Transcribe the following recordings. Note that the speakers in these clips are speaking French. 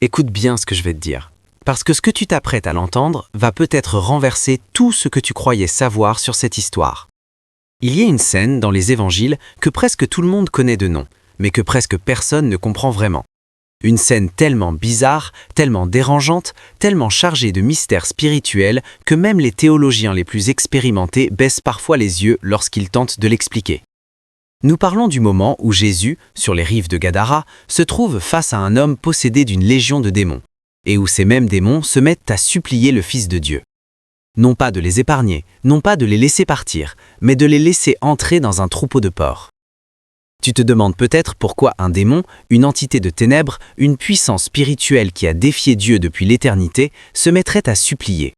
Écoute bien ce que je vais te dire. Parce que ce que tu t'apprêtes à l'entendre va peut-être renverser tout ce que tu croyais savoir sur cette histoire. Il y a une scène dans les évangiles que presque tout le monde connaît de nom, mais que presque personne ne comprend vraiment. Une scène tellement bizarre, tellement dérangeante, tellement chargée de mystères spirituels que même les théologiens les plus expérimentés baissent parfois les yeux lorsqu'ils tentent de l'expliquer. Nous parlons du moment où Jésus, sur les rives de Gadara, se trouve face à un homme possédé d'une légion de démons, et où ces mêmes démons se mettent à supplier le Fils de Dieu. Non pas de les épargner, non pas de les laisser partir, mais de les laisser entrer dans un troupeau de porcs. Tu te demandes peut-être pourquoi un démon, une entité de ténèbres, une puissance spirituelle qui a défié Dieu depuis l'éternité, se mettrait à supplier.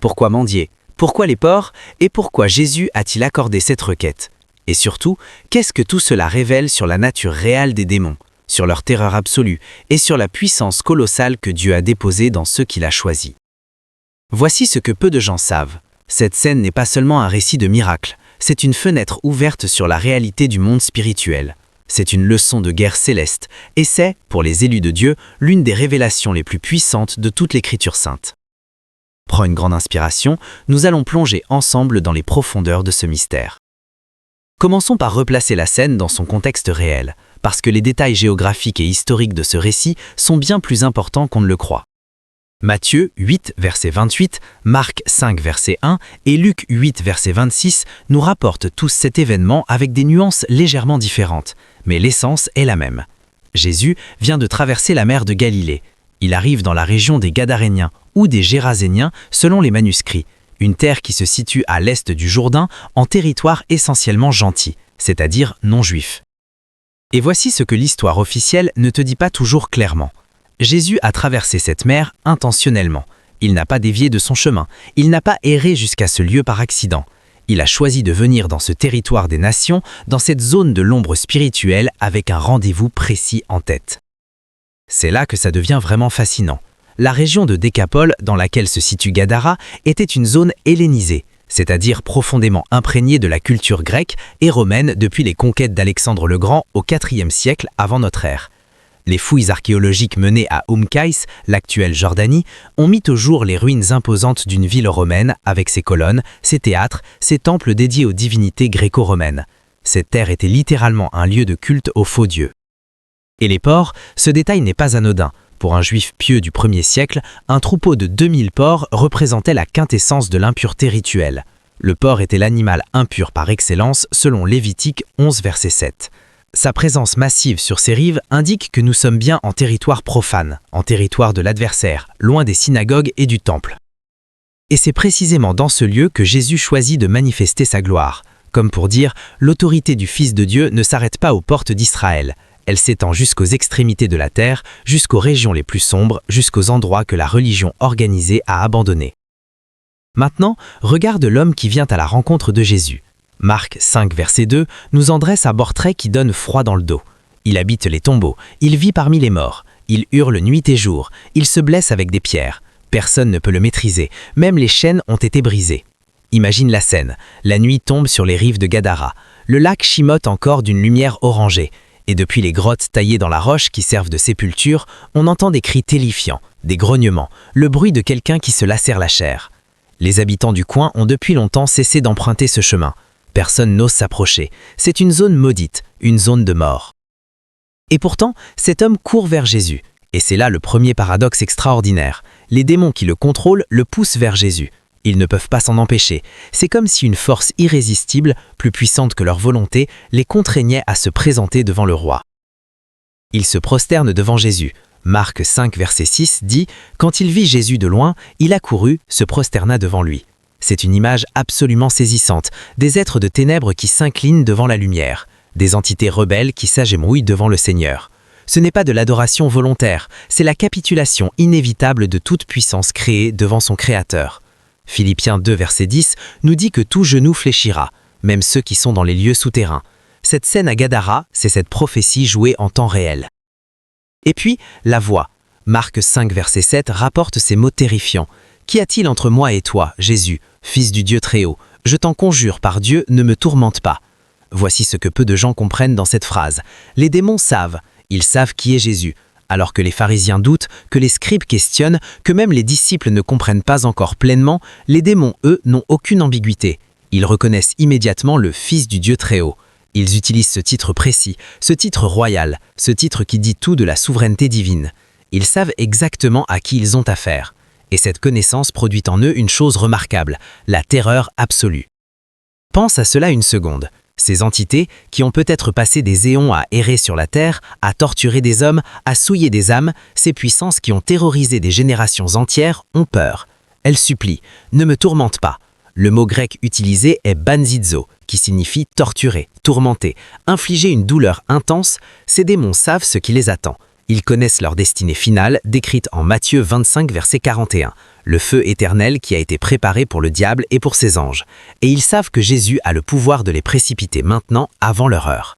Pourquoi mendier? Pourquoi les porcs? Et pourquoi Jésus a-t-il accordé cette requête? Et surtout, qu'est-ce que tout cela révèle sur la nature réelle des démons, sur leur terreur absolue et sur la puissance colossale que Dieu a déposée dans ceux qu'il a choisis? Voici ce que peu de gens savent. Cette scène n'est pas seulement un récit de miracle, c'est une fenêtre ouverte sur la réalité du monde spirituel. C'est une leçon de guerre céleste, et c'est, pour les élus de Dieu, l'une des révélations les plus puissantes de toute l'Écriture sainte. Prends une grande inspiration, nous allons plonger ensemble dans les profondeurs de ce mystère. Commençons par replacer la scène dans son contexte réel, parce que les détails géographiques et historiques de ce récit sont bien plus importants qu'on ne le croit. Matthieu 8, verset 28, Marc 5, verset 1 et Luc 8, verset 26 nous rapportent tous cet événement avec des nuances légèrement différentes, mais l'essence est la même. Jésus vient de traverser la mer de Galilée. Il arrive dans la région des Gadaréniens ou des Géraséniens selon les manuscrits, une terre qui se situe à l'est du Jourdain en territoire essentiellement gentil, c'est-à-dire non-juif. Et voici ce que l'histoire officielle ne te dit pas toujours clairement. Jésus a traversé cette mer intentionnellement. Il n'a pas dévié de son chemin, il n'a pas erré jusqu'à ce lieu par accident. Il a choisi de venir dans ce territoire des nations, dans cette zone de l'ombre spirituelle avec un rendez-vous précis en tête. C'est là que ça devient vraiment fascinant. La région de Décapole, dans laquelle se situe Gadara, était une zone hellénisée, c'est-à-dire profondément imprégnée de la culture grecque et romaine depuis les conquêtes d'Alexandre le Grand au IVe siècle avant notre ère. Les fouilles archéologiques menées à Qais, l'actuelle Jordanie, ont mis au jour les ruines imposantes d'une ville romaine avec ses colonnes, ses théâtres, ses temples dédiés aux divinités gréco-romaines. Cette terre était littéralement un lieu de culte aux faux dieux. Et les porcs, ce détail n'est pas anodin. Pour un juif pieux du 1er siècle, un troupeau de 2000 porcs représentait la quintessence de l'impureté rituelle. Le porc était l'animal impur par excellence selon Lévitique 11, verset 7. Sa présence massive sur ces rives indique que nous sommes bien en territoire profane, en territoire de l'adversaire, loin des synagogues et du temple. Et c'est précisément dans ce lieu que Jésus choisit de manifester sa gloire, comme pour dire « l'autorité du Fils de Dieu ne s'arrête pas aux portes d'Israël ». Elle s'étend jusqu'aux extrémités de la terre, jusqu'aux régions les plus sombres, jusqu'aux endroits que la religion organisée a abandonnés. Maintenant, regarde l'homme qui vient à la rencontre de Jésus. Marc 5, verset 2 nous en dresse un portrait qui donne froid dans le dos. Il habite les tombeaux, il vit parmi les morts, il hurle nuit et jour, il se blesse avec des pierres. Personne ne peut le maîtriser, même les chaînes ont été brisées. Imagine la scène, la nuit tombe sur les rives de Gadara, le lac chimote encore d'une lumière orangée, et depuis les grottes taillées dans la roche qui servent de sépulture, on entend des cris terrifiants, des grognements, le bruit de quelqu'un qui se lacère la chair. Les habitants du coin ont depuis longtemps cessé d'emprunter ce chemin. Personne n'ose s'approcher. C'est une zone maudite, une zone de mort. Et pourtant, cet homme court vers Jésus. Et c'est là le premier paradoxe extraordinaire. Les démons qui le contrôlent le poussent vers Jésus. Ils ne peuvent pas s'en empêcher. C'est comme si une force irrésistible, plus puissante que leur volonté, les contraignait à se présenter devant le roi. Ils se prosternent devant Jésus. Marc 5, verset 6 dit « Quand il vit Jésus de loin, il accourut, se prosterna devant lui ». C'est une image absolument saisissante, des êtres de ténèbres qui s'inclinent devant la lumière, des entités rebelles qui s'agenouillent devant le Seigneur. Ce n'est pas de l'adoration volontaire, c'est la capitulation inévitable de toute puissance créée devant son Créateur. Philippiens 2, verset 10 nous dit que tout genou fléchira, même ceux qui sont dans les lieux souterrains. Cette scène à Gadara, c'est cette prophétie jouée en temps réel. Et puis, la voix. Marc 5, verset 7 rapporte ces mots terrifiants. « Qu'y a-t-il entre moi et toi, Jésus, Fils du Dieu Très-Haut? Je t'en conjure par Dieu, ne me tourmente pas. » Voici ce que peu de gens comprennent dans cette phrase. Les démons savent, ils savent qui est Jésus. alors que les pharisiens doutent, que les scribes questionnent, que même les disciples ne comprennent pas encore pleinement, les démons, eux, n'ont aucune ambiguïté. Ils reconnaissent immédiatement le Fils du Dieu Très-Haut. Ils utilisent ce titre précis, ce titre royal, ce titre qui dit tout de la souveraineté divine. Ils savent exactement à qui ils ont affaire. Et cette connaissance produit en eux une chose remarquable, la terreur absolue. Pense à cela une seconde. Ces entités, qui ont peut-être passé des éons à errer sur la terre, à torturer des hommes, à souiller des âmes, ces puissances qui ont terrorisé des générations entières ont peur. Elles supplient « Ne me tourmente pas ». Le mot grec utilisé est banzizo, qui signifie torturer, tourmenter, infliger une douleur intense. Ces démons savent ce qui les attend. Ils connaissent leur destinée finale, décrite en Matthieu 25, verset 41, le feu éternel qui a été préparé pour le diable et pour ses anges. Et ils savent que Jésus a le pouvoir de les précipiter maintenant, avant leur heure.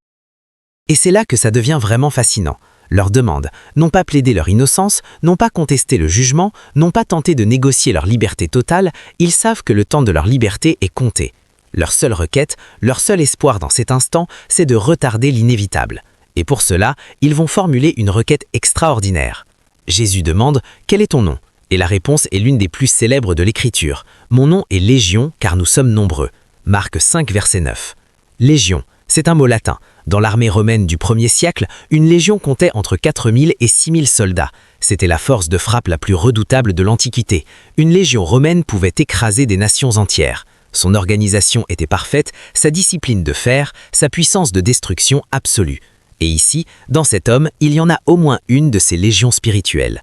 Et c'est là que ça devient vraiment fascinant. Leur demande, non pas plaider leur innocence, non pas contester le jugement, non pas tenter de négocier leur liberté totale, ils savent que le temps de leur liberté est compté. Leur seule requête, leur seul espoir dans cet instant, c'est de retarder l'inévitable. Et pour cela, ils vont formuler une requête extraordinaire. Jésus demande « Quel est ton nom ?» Et la réponse est l'une des plus célèbres de l'Écriture. « Mon nom est Légion, car nous sommes nombreux. » Marc 5, verset 9. Légion, c'est un mot latin. Dans l'armée romaine du 1er siècle, une légion comptait entre 4000 et 6000 soldats. C'était la force de frappe la plus redoutable de l'Antiquité. Une légion romaine pouvait écraser des nations entières. Son organisation était parfaite, sa discipline de fer, sa puissance de destruction absolue. Et ici, dans cet homme, il y en a au moins une de ces légions spirituelles.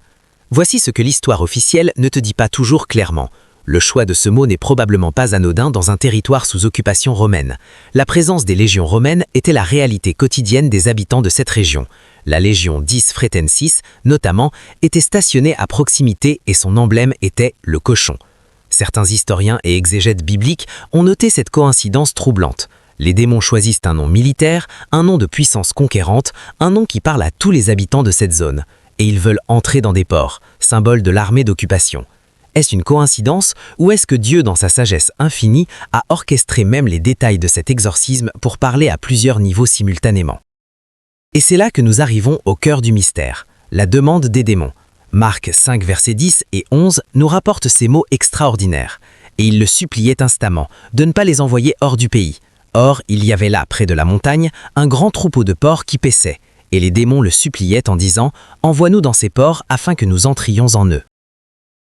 Voici ce que l'histoire officielle ne te dit pas toujours clairement. Le choix de ce mot n'est probablement pas anodin dans un territoire sous occupation romaine. La présence des légions romaines était la réalité quotidienne des habitants de cette région. La légion 10 Fretensis, notamment, était stationnée à proximité et son emblème était le cochon. Certains historiens et exégètes bibliques ont noté cette coïncidence troublante. Les démons choisissent un nom militaire, un nom de puissance conquérante, un nom qui parle à tous les habitants de cette zone. Et ils veulent entrer dans des ports, symbole de l'armée d'occupation. Est-ce une coïncidence ou est-ce que Dieu, dans sa sagesse infinie, a orchestré même les détails de cet exorcisme pour parler à plusieurs niveaux simultanément? Et c'est là que nous arrivons au cœur du mystère, la demande des démons. Marc 5, versets 10 et 11 nous rapporte ces mots extraordinaires. Et ils le suppliaient instamment, de ne pas les envoyer hors du pays. Or, il y avait là, près de la montagne, un grand troupeau de porcs qui paissaient, et les démons le suppliaient en disant « Envoie-nous dans ces porcs afin que nous entrions en eux ».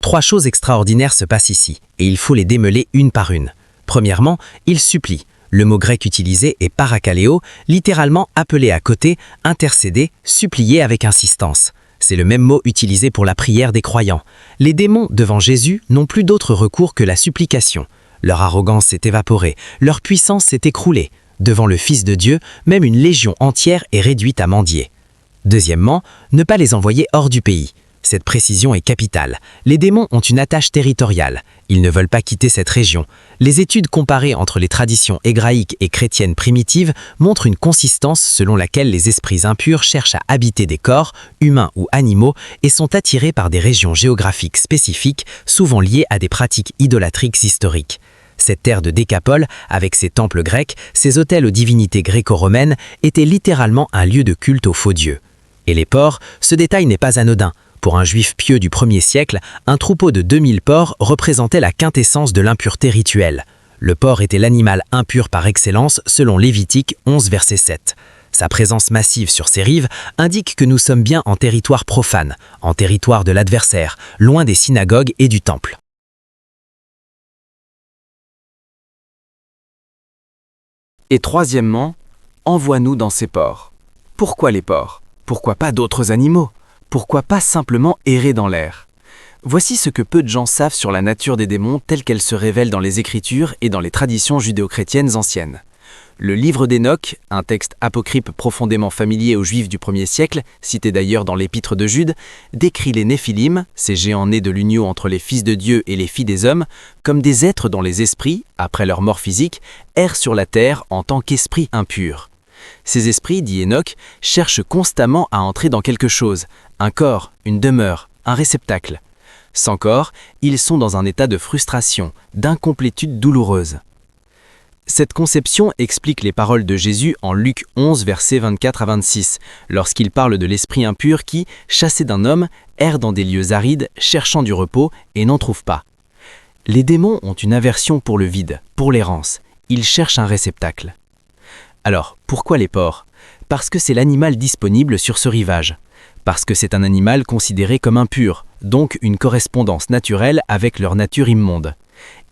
3 choses extraordinaires se passent ici, et il faut les démêler une par une. Premièrement, ils supplient. Le mot grec utilisé est parakaleo, littéralement appelé à côté, intercéder, supplier avec insistance. C'est le même mot utilisé pour la prière des croyants. Les démons, devant Jésus, n'ont plus d'autre recours que la supplication. Leur arrogance s'est évaporée, leur puissance s'est écroulée. Devant le Fils de Dieu, même une légion entière est réduite à mendier. Deuxièmement, ne pas les envoyer hors du pays. Cette précision est capitale. Les démons ont une attache territoriale. Ils ne veulent pas quitter cette région. Les études comparées entre les traditions hébraïques et chrétiennes primitives montrent une consistance selon laquelle les esprits impurs cherchent à habiter des corps, humains ou animaux, et sont attirés par des régions géographiques spécifiques, souvent liées à des pratiques idolâtriques historiques. Cette terre de Décapole, avec ses temples grecs, ses autels aux divinités gréco-romaines, était littéralement un lieu de culte aux faux dieux. Et les porcs, ce détail n'est pas anodin. Pour un juif pieux du 1er siècle, un troupeau de 2000 porcs représentait la quintessence de l'impureté rituelle. Le porc était l'animal impur par excellence selon Lévitique 11, verset 7. Sa présence massive sur ces rives indique que nous sommes bien en territoire profane, en territoire de l'adversaire, loin des synagogues et du temple. Et troisièmement, envoie-nous dans ces ports. Pourquoi les porcs? Pourquoi pas d'autres animaux? Pourquoi pas simplement errer dans l'air? Voici ce que peu de gens savent sur la nature des démons telle qu'elle se révèle dans les Écritures et dans les traditions judéo-chrétiennes anciennes. Le livre d'Hénoch, un texte apocryphe profondément familier aux Juifs du 1er siècle, cité d'ailleurs dans l'Épître de Jude, décrit les Néphilim, ces géants nés de l'union entre les fils de Dieu et les filles des hommes, comme des êtres dont les esprits, après leur mort physique, errent sur la terre en tant qu'esprits impurs. Ces esprits, dit Hénoch, cherchent constamment à entrer dans quelque chose, un corps, une demeure, un réceptacle. Sans corps, ils sont dans un état de frustration, d'incomplétude douloureuse. Cette conception explique les paroles de Jésus en Luc 11, versets 24 à 26, lorsqu'il parle de l'esprit impur qui, chassé d'un homme, erre dans des lieux arides, cherchant du repos et n'en trouve pas. Les démons ont une aversion pour le vide, pour l'errance. Ils cherchent un réceptacle. Alors, pourquoi les porcs? Parce que c'est l'animal disponible sur ce rivage. Parce que c'est un animal considéré comme impur, donc une correspondance naturelle avec leur nature immonde.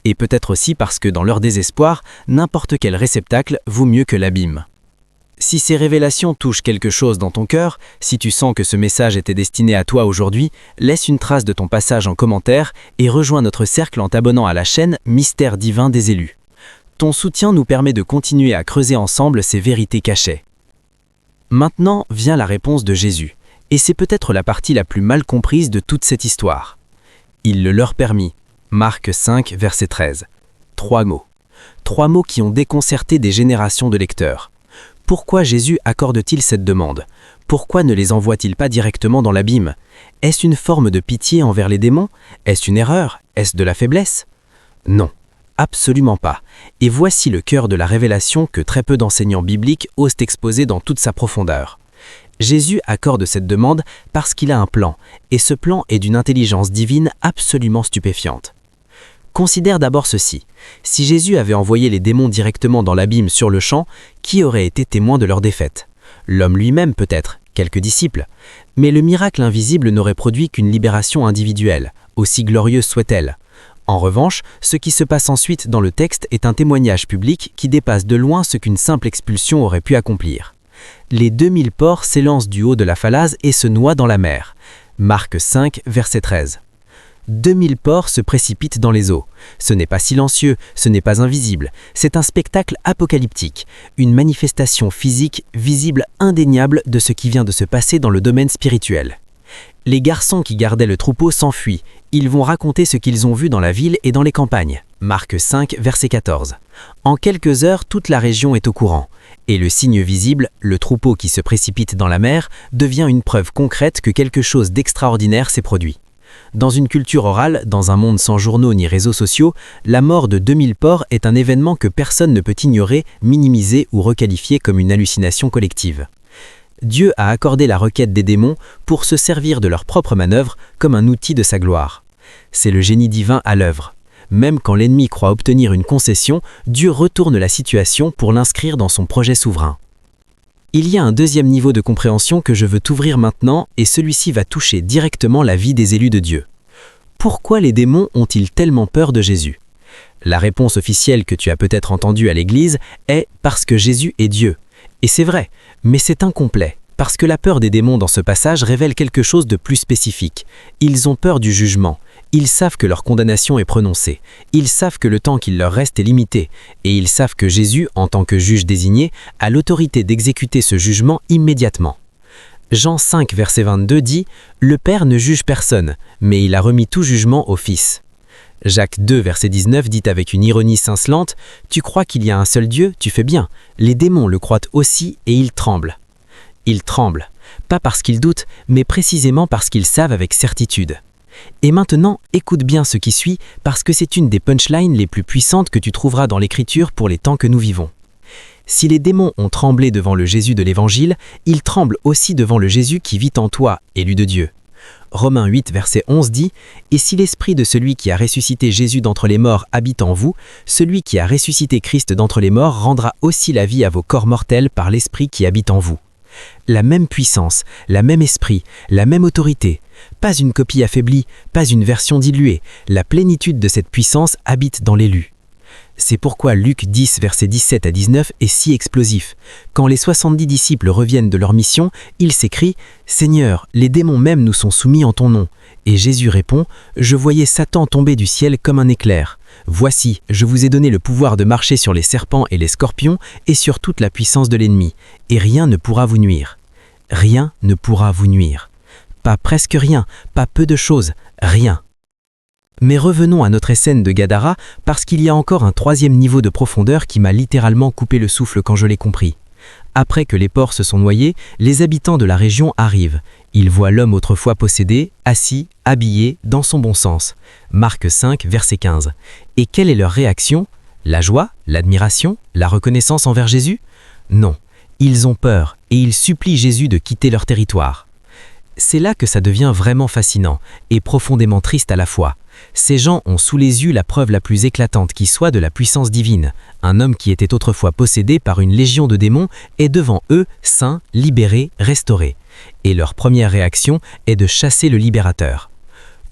Et peut-être aussi parce que dans leur désespoir, n'importe quel réceptacle vaut mieux que l'abîme. Si ces révélations touchent quelque chose dans ton cœur, si tu sens que ce message était destiné à toi aujourd'hui, laisse une trace de ton passage en commentaire et rejoins notre cercle en t'abonnant à la chaîne Mystère divin des élus. Ton soutien nous permet de continuer à creuser ensemble ces vérités cachées. Maintenant vient la réponse de Jésus, et c'est peut-être la partie la plus mal comprise de toute cette histoire. Il le leur permit. Marc 5, verset 13. 3 mots. 3 mots qui ont déconcerté des générations de lecteurs. Pourquoi Jésus accorde-t-il cette demande? Pourquoi ne les envoie-t-il pas directement dans l'abîme? Est-ce une forme de pitié envers les démons? Est-ce une erreur? Est-ce de la faiblesse? Non, absolument pas. Et voici le cœur de la révélation que très peu d'enseignants bibliques osent exposer dans toute sa profondeur. Jésus accorde cette demande parce qu'il a un plan, et ce plan est d'une intelligence divine absolument stupéfiante. Considère d'abord ceci. Si Jésus avait envoyé les démons directement dans l'abîme sur le champ, qui aurait été témoin de leur défaite? L'homme lui-même peut-être, quelques disciples. Mais le miracle invisible n'aurait produit qu'une libération individuelle, aussi glorieuse soit-elle. En revanche, ce qui se passe ensuite dans le texte est un témoignage public qui dépasse de loin ce qu'une simple expulsion aurait pu accomplir. Les 2000 porcs s'élancent du haut de la falaise et se noient dans la mer. Marc 5, verset 13. 2000 porcs se précipitent dans les eaux. Ce n'est pas silencieux, ce n'est pas invisible, c'est un spectacle apocalyptique, une manifestation physique visible indéniable de ce qui vient de se passer dans le domaine spirituel. Les garçons qui gardaient le troupeau s'enfuient, ils vont raconter ce qu'ils ont vu dans la ville et dans les campagnes. Marc 5, verset 14. En quelques heures, toute la région est au courant, et le signe visible, le troupeau qui se précipite dans la mer, devient une preuve concrète que quelque chose d'extraordinaire s'est produit. Dans une culture orale, dans un monde sans journaux ni réseaux sociaux, la mort de 2000 porcs est un événement que personne ne peut ignorer, minimiser ou requalifier comme une hallucination collective. Dieu a accordé la requête des démons pour se servir de leur propre manœuvre comme un outil de sa gloire. C'est le génie divin à l'œuvre. Même quand l'ennemi croit obtenir une concession, Dieu retourne la situation pour l'inscrire dans son projet souverain. Il y a un deuxième niveau de compréhension que je veux t'ouvrir maintenant et celui-ci va toucher directement la vie des élus de Dieu. Pourquoi les démons ont-ils tellement peur de Jésus? La réponse officielle que tu as peut-être entendue à l'Église est « parce que Jésus est Dieu ». Et c'est vrai, mais c'est incomplet, parce que la peur des démons dans ce passage révèle quelque chose de plus spécifique. Ils ont peur du jugement. Ils savent que leur condamnation est prononcée. Ils savent que le temps qu'il leur reste est limité. Et ils savent que Jésus, en tant que juge désigné, a l'autorité d'exécuter ce jugement immédiatement. Jean 5, verset 22 dit « Le Père ne juge personne, mais il a remis tout jugement au Fils ». Jacques 2, verset 19 dit avec une ironie cincelante « Tu crois qu'il y a un seul Dieu, tu fais bien. Les démons le croient aussi et ils tremblent. » Ils tremblent, pas parce qu'ils doutent, mais précisément parce qu'ils savent avec certitude. Et maintenant, écoute bien ce qui suit, parce que c'est une des punchlines les plus puissantes que tu trouveras dans l'Écriture pour les temps que nous vivons. Si les démons ont tremblé devant le Jésus de l'Évangile, ils tremblent aussi devant le Jésus qui vit en toi, élu de Dieu. Romains 8, verset 11 dit « Et si l'esprit de celui qui a ressuscité Jésus d'entre les morts habite en vous, celui qui a ressuscité Christ d'entre les morts rendra aussi la vie à vos corps mortels par l'esprit qui habite en vous. » La même puissance, la même esprit, la même autorité. Pas une copie affaiblie, pas une version diluée. La plénitude de cette puissance habite dans l'élu. C'est pourquoi Luc 10, versets 17 à 19 est si explosif. Quand les 70 disciples reviennent de leur mission, ils s'écrient « Seigneur, les démons même nous sont soumis en ton nom. » Et Jésus répond « Je voyais Satan tomber du ciel comme un éclair. Voici, je vous ai donné le pouvoir de marcher sur les serpents et les scorpions et sur toute la puissance de l'ennemi, et rien ne pourra vous nuire. » Rien ne pourra vous nuire. Pas presque rien, pas peu de choses, rien. Mais revenons à notre scène de Gadara, parce qu'il y a encore un troisième niveau de profondeur qui m'a littéralement coupé le souffle quand je l'ai compris. Après que les porcs se sont noyés, les habitants de la région arrivent. Ils voient l'homme autrefois possédé, assis, habillé, dans son bon sens. Marc 5, verset 15. Et quelle est leur réaction? La joie, l'admiration, la reconnaissance envers Jésus? Non, ils ont peur et ils supplient Jésus de quitter leur territoire. C'est là que ça devient vraiment fascinant et profondément triste à la fois. Ces gens ont sous les yeux la preuve la plus éclatante qui soit de la puissance divine. Un homme qui était autrefois possédé par une légion de démons est devant eux, saint, libéré, restauré. Et leur première réaction est de chasser le libérateur.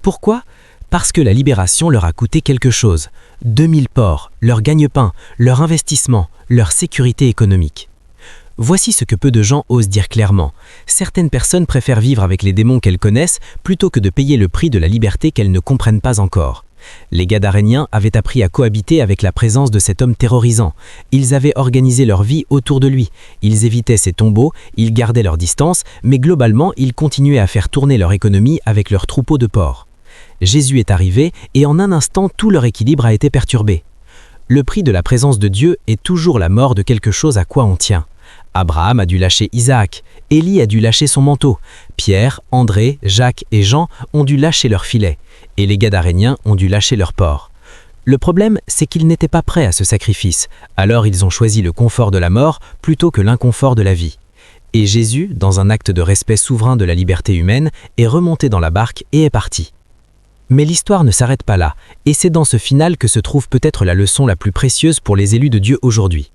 Pourquoi ? Parce que la libération leur a coûté quelque chose. 2000 porcs, leur gagne-pain, leur investissement, leur sécurité économique. Voici ce que peu de gens osent dire clairement. Certaines personnes préfèrent vivre avec les démons qu'elles connaissent plutôt que de payer le prix de la liberté qu'elles ne comprennent pas encore. Les Gadaréniens avaient appris à cohabiter avec la présence de cet homme terrorisant. Ils avaient organisé leur vie autour de lui. Ils évitaient ses tombeaux, ils gardaient leur distance, mais globalement, ils continuaient à faire tourner leur économie avec leurs troupeaux de porcs. Jésus est arrivé et en un instant, tout leur équilibre a été perturbé. Le prix de la présence de Dieu est toujours la mort de quelque chose à quoi on tient. Abraham a dû lâcher Isaac, Élie a dû lâcher son manteau, Pierre, André, Jacques et Jean ont dû lâcher leur filet, et les Gadaréniens ont dû lâcher leur porc. Le problème, c'est qu'ils n'étaient pas prêts à ce sacrifice, alors ils ont choisi le confort de la mort plutôt que l'inconfort de la vie. Et Jésus, dans un acte de respect souverain de la liberté humaine, est remonté dans la barque et est parti. Mais l'histoire ne s'arrête pas là, et c'est dans ce final que se trouve peut-être la leçon la plus précieuse pour les élus de Dieu aujourd'hui.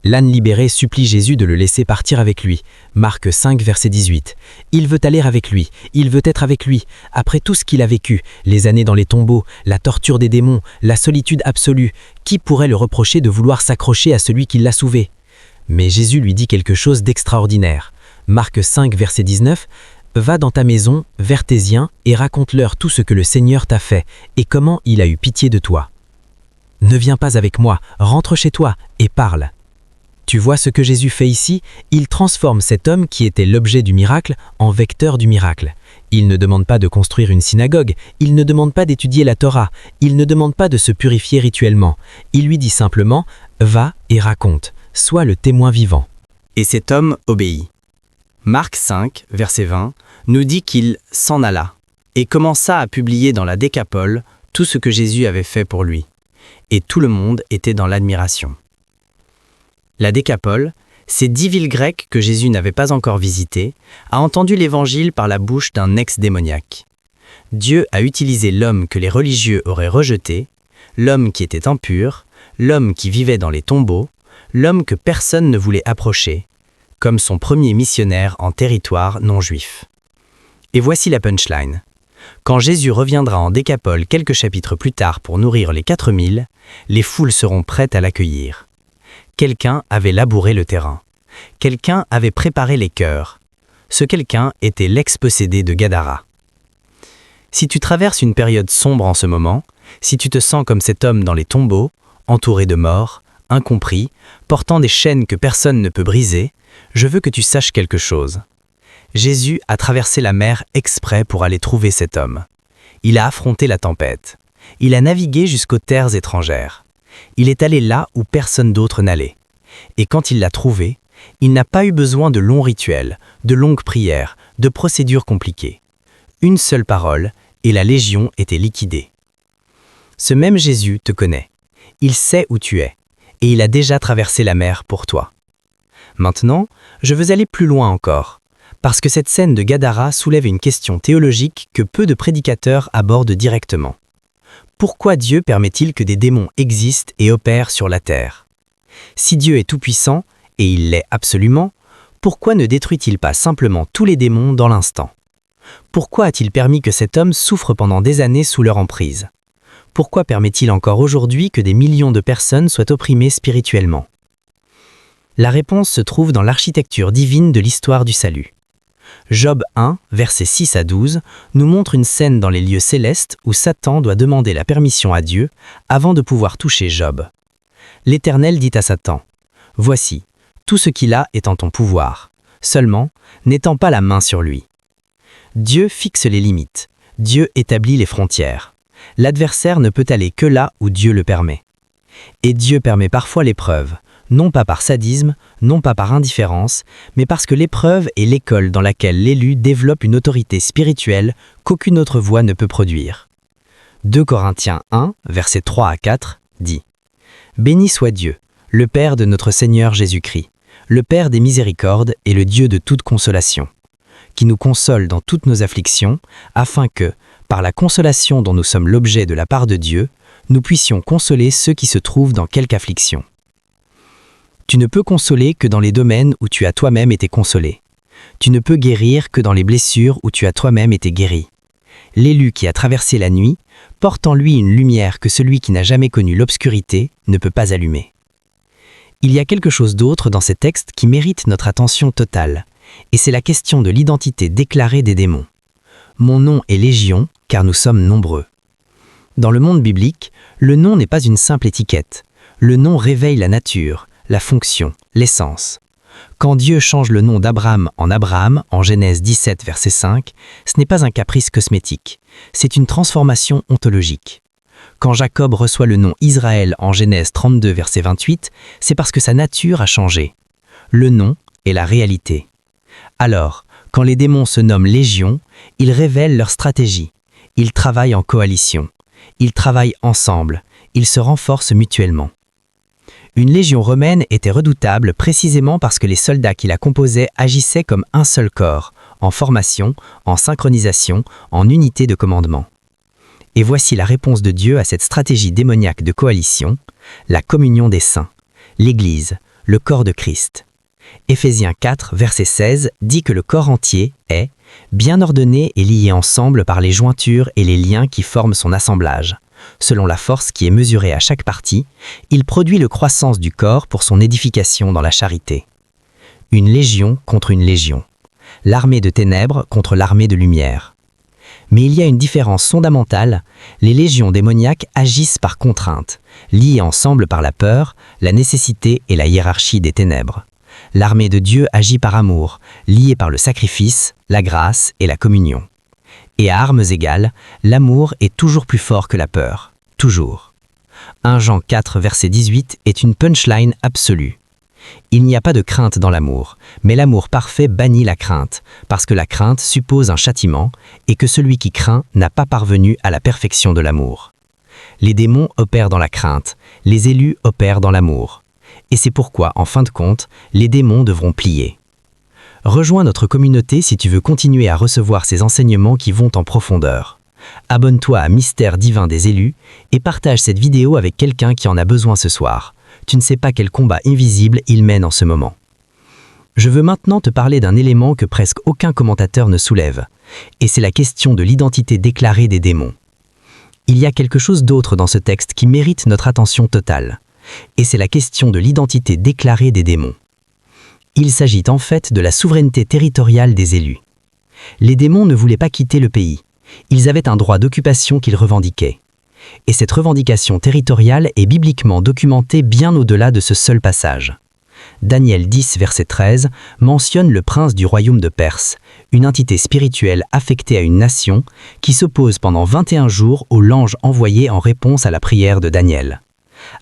L'âne libéré supplie Jésus de le laisser partir avec lui. Marc 5, verset 18. Il veut aller avec lui, il veut être avec lui. Après tout ce qu'il a vécu, les années dans les tombeaux, la torture des démons, la solitude absolue, qui pourrait le reprocher de vouloir s'accrocher à celui qui l'a sauvé? Mais Jésus lui dit quelque chose d'extraordinaire. Marc 5, verset 19. Va dans ta maison, vers tes siens, et raconte-leur tout ce que le Seigneur t'a fait, et comment il a eu pitié de toi. Ne viens pas avec moi, rentre chez toi, et parle. Tu vois ce que Jésus fait ici? Il transforme cet homme qui était l'objet du miracle en vecteur du miracle. Il ne demande pas de construire une synagogue, il ne demande pas d'étudier la Torah, il ne demande pas de se purifier rituellement. Il lui dit simplement « Va et raconte, sois le témoin vivant ». Et cet homme obéit. Marc 5, verset 20, nous dit qu'il s'en alla et commença à publier dans la Décapole tout ce que Jésus avait fait pour lui. Et tout le monde était dans l'admiration. La Décapole, ces 10 villes grecques que Jésus n'avait pas encore visitées, a entendu l'évangile par la bouche d'un ex-démoniaque. Dieu a utilisé l'homme que les religieux auraient rejeté, l'homme qui était impur, l'homme qui vivait dans les tombeaux, l'homme que personne ne voulait approcher, comme son premier missionnaire en territoire non juif. Et voici la punchline. Quand Jésus reviendra en Décapole quelques chapitres plus tard pour nourrir les 4000, les foules seront prêtes à l'accueillir. Quelqu'un avait labouré le terrain. Quelqu'un avait préparé les cœurs. Ce quelqu'un était l'ex-possédé de Gadara. Si tu traverses une période sombre en ce moment, si tu te sens comme cet homme dans les tombeaux, entouré de morts, incompris, portant des chaînes que personne ne peut briser, je veux que tu saches quelque chose. Jésus a traversé la mer exprès pour aller trouver cet homme. Il a affronté la tempête. Il a navigué jusqu'aux terres étrangères. Il est allé là où personne d'autre n'allait. Et quand il l'a trouvé, il n'a pas eu besoin de longs rituels, de longues prières, de procédures compliquées. Une seule parole, et la légion était liquidée. Ce même Jésus te connaît. Il sait où tu es, et il a déjà traversé la mer pour toi. Maintenant, je veux aller plus loin encore, parce que cette scène de Gadara soulève une question théologique que peu de prédicateurs abordent directement. Pourquoi Dieu permet-il que des démons existent et opèrent sur la terre? Si Dieu est tout-puissant, et il l'est absolument, pourquoi ne détruit-il pas simplement tous les démons dans l'instant? Pourquoi a-t-il permis que cet homme souffre pendant des années sous leur emprise? Pourquoi permet-il encore aujourd'hui que des millions de personnes soient opprimées spirituellement? La réponse se trouve dans l'architecture divine de l'histoire du salut. Job 1, versets 6 à 12, nous montre une scène dans les lieux célestes où Satan doit demander la permission à Dieu avant de pouvoir toucher Job. L'Éternel dit à Satan, « Voici, tout ce qu'il a est en ton pouvoir, seulement n'étends pas la main sur lui. » Dieu fixe les limites, Dieu établit les frontières. L'adversaire ne peut aller que là où Dieu le permet. Et Dieu permet parfois l'épreuve, non pas par sadisme, non pas par indifférence, mais parce que l'épreuve est l'école dans laquelle l'élu développe une autorité spirituelle qu'aucune autre voie ne peut produire. 2 Corinthiens 1, versets 3 à 4, dit Béni soit Dieu, le Père de notre Seigneur Jésus-Christ, le Père des miséricordes et le Dieu de toute consolation, qui nous console dans toutes nos afflictions, afin que, par la consolation dont nous sommes l'objet de la part de Dieu, nous puissions consoler ceux qui se trouvent dans quelque affliction. Tu ne peux consoler que dans les domaines où tu as toi-même été consolé. Tu ne peux guérir que dans les blessures où tu as toi-même été guéri. L'élu qui a traversé la nuit porte en lui une lumière que celui qui n'a jamais connu l'obscurité ne peut pas allumer. Il y a quelque chose d'autre dans ces textes qui mérite notre attention totale, et c'est la question de l'identité déclarée des démons. Mon nom est Légion, car nous sommes nombreux. Dans le monde biblique, le nom n'est pas une simple étiquette. Le nom réveille la nature, la fonction, l'essence. Quand Dieu change le nom d'Abraham en Genèse 17, verset 5, ce n'est pas un caprice cosmétique, c'est une transformation ontologique. Quand Jacob reçoit le nom Israël en Genèse 32, verset 28, c'est parce que sa nature a changé. Le nom est la réalité. Alors, quand les démons se nomment Légion, ils révèlent leur stratégie. Ils travaillent en coalition. Ils travaillent ensemble. Ils se renforcent mutuellement. Une légion romaine était redoutable précisément parce que les soldats qui la composaient agissaient comme un seul corps, en formation, en synchronisation, en unité de commandement. Et voici la réponse de Dieu à cette stratégie démoniaque de coalition, la communion des saints, l'Église, le corps de Christ. Éphésiens 4, verset 16 dit que le corps entier est bien ordonné et lié ensemble par les jointures et les liens qui forment son assemblage. Selon la force qui est mesurée à chaque partie, il produit le croissance du corps pour son édification dans la charité. Une légion contre une légion. L'armée de ténèbres contre l'armée de lumière. Mais il y a une différence fondamentale, les légions démoniaques agissent par contrainte, liées ensemble par la peur, la nécessité et la hiérarchie des ténèbres. L'armée de Dieu agit par amour, liée par le sacrifice, la grâce et la communion. Et à armes égales, l'amour est toujours plus fort que la peur. Toujours. 1 Jean 4, verset 18 est une punchline absolue. Il n'y a pas de crainte dans l'amour, mais l'amour parfait bannit la crainte, parce que la crainte suppose un châtiment, et que celui qui craint n'a pas parvenu à la perfection de l'amour. Les démons opèrent dans la crainte, les élus opèrent dans l'amour. Et c'est pourquoi, en fin de compte, les démons devront plier. Rejoins notre communauté si tu veux continuer à recevoir ces enseignements qui vont en profondeur. Abonne-toi à Mystère divin des élus et partage cette vidéo avec quelqu'un qui en a besoin ce soir. Tu ne sais pas quel combat invisible il mène en ce moment. Je veux maintenant te parler d'un élément que presque aucun commentateur ne soulève, et c'est la question de l'identité déclarée des démons. Il y a quelque chose d'autre dans ce texte qui mérite notre attention totale, et c'est la question de l'identité déclarée des démons. Il s'agit en fait de la souveraineté territoriale des élus. Les démons ne voulaient pas quitter le pays. Ils avaient un droit d'occupation qu'ils revendiquaient. Et cette revendication territoriale est bibliquement documentée bien au-delà de ce seul passage. Daniel 10, verset 13, mentionne le prince du royaume de Perse, une entité spirituelle affectée à une nation qui s'oppose pendant 21 jours au l'ange envoyé en réponse à la prière de Daniel.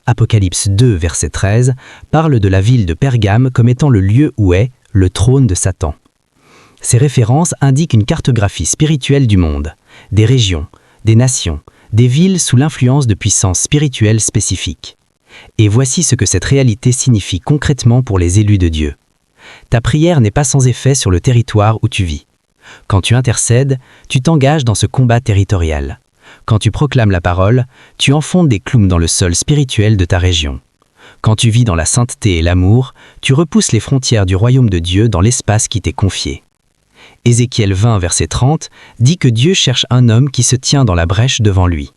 Apocalypse 2, verset 13, parle de la ville de Pergame comme étant le lieu où est le trône de Satan. Ces références indiquent une cartographie spirituelle du monde, des régions, des nations, des villes sous l'influence de puissances spirituelles spécifiques. Et voici ce que cette réalité signifie concrètement pour les élus de Dieu. Ta prière n'est pas sans effet sur le territoire où tu vis. Quand tu intercèdes, tu t'engages dans ce combat territorial. Quand tu proclames la parole, tu enfonces des clous dans le sol spirituel de ta région. Quand tu vis dans la sainteté et l'amour, tu repousses les frontières du royaume de Dieu dans l'espace qui t'est confié. Ézéchiel 20, verset 30, dit que Dieu cherche un homme qui se tient dans la brèche devant lui.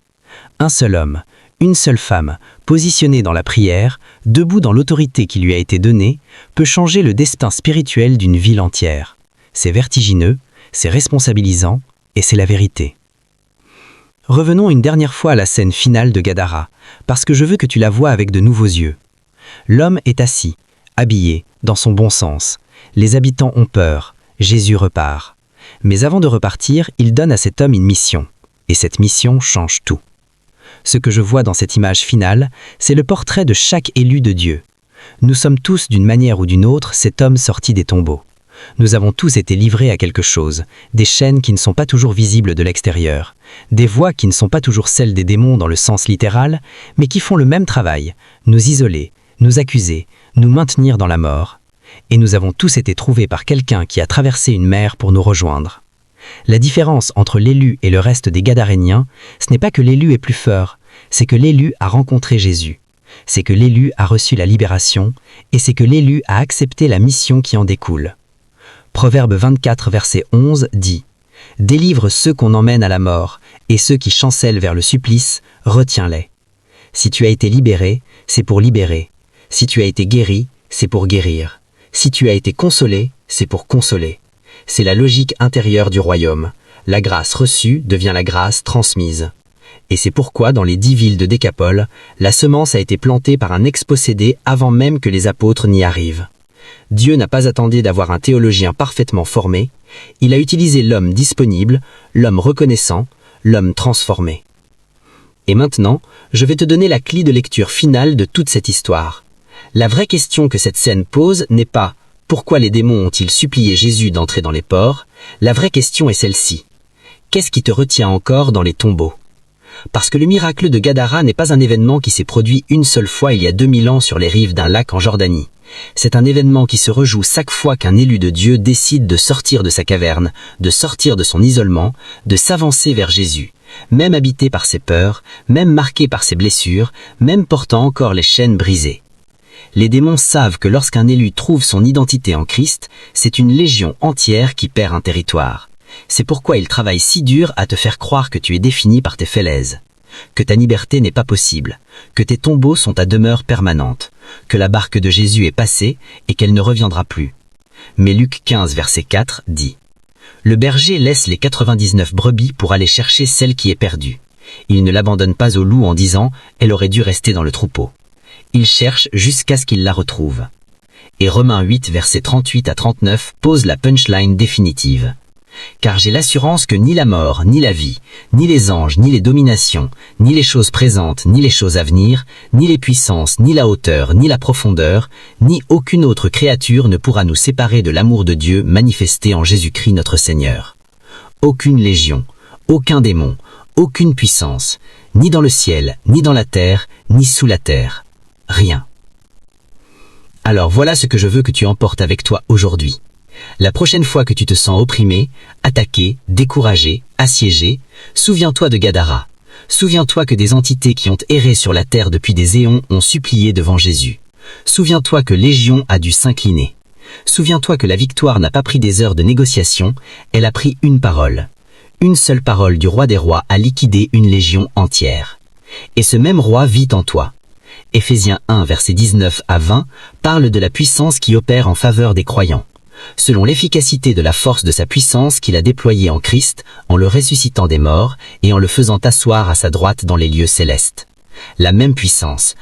Un seul homme, une seule femme, positionnée dans la prière, debout dans l'autorité qui lui a été donnée, peut changer le destin spirituel d'une ville entière. C'est vertigineux, c'est responsabilisant, et c'est la vérité. Revenons une dernière fois à la scène finale de Gadara, parce que je veux que tu la vois avec de nouveaux yeux. L'homme est assis, habillé, dans son bon sens. Les habitants ont peur. Jésus repart. Mais avant de repartir, il donne à cet homme une mission. Et cette mission change tout. Ce que je vois dans cette image finale, c'est le portrait de chaque élu de Dieu. Nous sommes tous, d'une manière ou d'une autre, cet homme sorti des tombeaux. Nous avons tous été livrés à quelque chose, des chaînes qui ne sont pas toujours visibles de l'extérieur, des voix qui ne sont pas toujours celles des démons dans le sens littéral, mais qui font le même travail, nous isoler, nous accuser, nous maintenir dans la mort. Et nous avons tous été trouvés par quelqu'un qui a traversé une mer pour nous rejoindre. La différence entre l'élu et le reste des Gadaréniens, ce n'est pas que l'élu est plus fort, c'est que l'élu a rencontré Jésus. C'est que l'élu a reçu la libération, et c'est que l'élu a accepté la mission qui en découle. Proverbe 24, verset 11 dit « Délivre ceux qu'on emmène à la mort, et ceux qui chancellent vers le supplice, retiens-les. Si tu as été libéré, c'est pour libérer. Si tu as été guéri, c'est pour guérir. Si tu as été consolé, c'est pour consoler. C'est la logique intérieure du royaume. La grâce reçue devient la grâce transmise. Et c'est pourquoi dans les 10 villes de Décapole, la semence a été plantée par un ex-possédé avant même que les apôtres n'y arrivent. Dieu n'a pas attendu d'avoir un théologien parfaitement formé, il a utilisé l'homme disponible, l'homme reconnaissant, l'homme transformé. Et maintenant, je vais te donner la clé de lecture finale de toute cette histoire. La vraie question que cette scène pose n'est pas « Pourquoi les démons ont-ils supplié Jésus d'entrer dans les ports ?» La vraie question est celle-ci. Qu'est-ce qui te retient encore dans les tombeaux ? Parce que le miracle de Gadara n'est pas un événement qui s'est produit une seule fois il y a 2000 ans sur les rives d'un lac en Jordanie. C'est un événement qui se rejoue chaque fois qu'un élu de Dieu décide de sortir de sa caverne, de sortir de son isolement, de s'avancer vers Jésus, même habité par ses peurs, même marqué par ses blessures, même portant encore les chaînes brisées. Les démons savent que lorsqu'un élu trouve son identité en Christ, c'est une légion entière qui perd un territoire. C'est pourquoi ils travaillent si dur à te faire croire que tu es défini par tes fêlèses, que ta liberté n'est pas possible, que tes tombeaux sont ta demeure permanente, que la barque de Jésus est passée et qu'elle ne reviendra plus. Mais Luc 15, verset 4 dit « Le berger laisse les 99 brebis pour aller chercher celle qui est perdue. Il ne l'abandonne pas au loup en disant « Elle aurait dû rester dans le troupeau ». Il cherche jusqu'à ce qu'il la retrouve. Et Romains 8, verset 38 à 39 pose la punchline définitive. Car j'ai l'assurance que ni la mort, ni la vie, ni les anges, ni les dominations, ni les choses présentes, ni les choses à venir, ni les puissances, ni la hauteur, ni la profondeur, ni aucune autre créature ne pourra nous séparer de l'amour de Dieu manifesté en Jésus-Christ notre Seigneur. Aucune légion, aucun démon, aucune puissance, ni dans le ciel, ni dans la terre, ni sous la terre. Rien. Alors voilà ce que je veux que tu emportes avec toi aujourd'hui. La prochaine fois que tu te sens opprimé, attaqué, découragé, assiégé, souviens-toi de Gadara. Souviens-toi que des entités qui ont erré sur la terre depuis des éons ont supplié devant Jésus. Souviens-toi que Légion a dû s'incliner. Souviens-toi que la victoire n'a pas pris des heures de négociation, elle a pris une parole. Une seule parole du roi des rois a liquidé une légion entière. Et ce même roi vit en toi. Éphésiens 1, versets 19 à 20 parle de la puissance qui opère en faveur des croyants. Selon l'efficacité de la force de sa puissance qu'il a déployée en Christ, en le ressuscitant des morts et en le faisant asseoir à sa droite dans les lieux célestes. La même puissance,